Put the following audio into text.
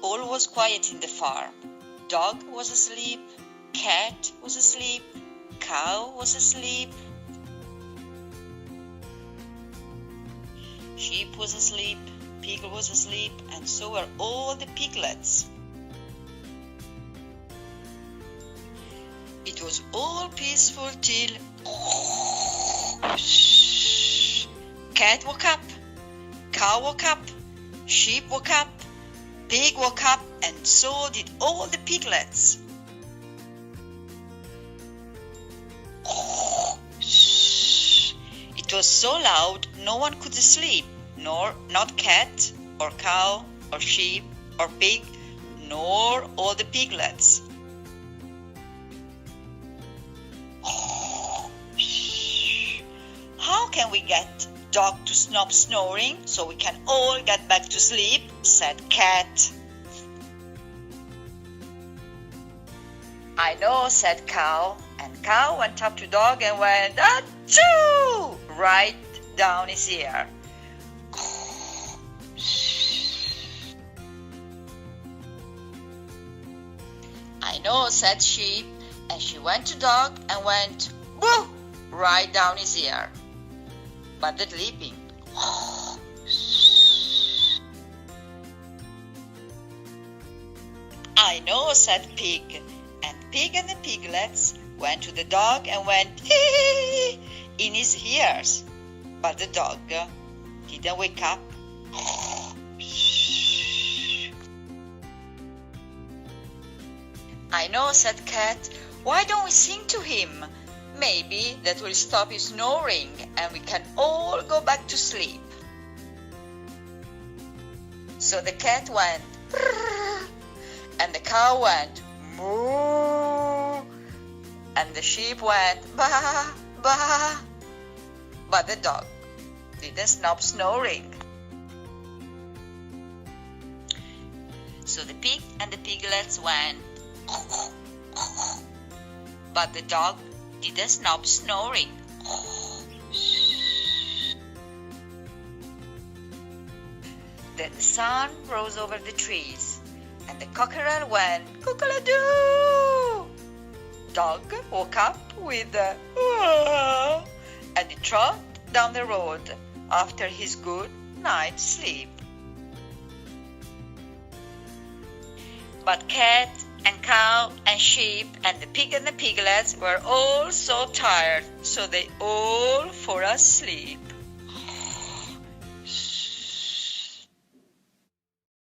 All was quiet in the farm. Dog was asleep, cat was asleep, cow was asleep, sheep was asleep, pig was asleep, and so were all the piglets. It was all peaceful till cat woke up, cow woke up, sheep woke up, pig woke up, and so did all the piglets. It was so loud no one could sleep, not cat or cow or sheep or pig, nor all the piglets. How can we get dog to stop snoring so we can all get back to sleep? Said cat. I know, said cow, and cow went up to dog and went achoo right down his ear. I know, said sheep, and she went to dog and went boo right down his ear. But the sleeping. I know, said pig, and pig and the piglets went to the dog and went hee in his ears. But the dog didn't wake up. I know, said cat, why don't we sing to him? Maybe that will stop his snoring and we can all go back to sleep. So the cat went and the cow went moo and the sheep went ba ba, but the dog didn't stop snoring. So the pig and the piglets went but the dog didn't stop snoring. Then the sun rose over the trees, and the cockerel went cock-a-doodle. Dog woke up with a and he trotted down the road after his good night's sleep. But cat and cow and sheep and the pig and the piglets were all so tired, so they all fell asleep.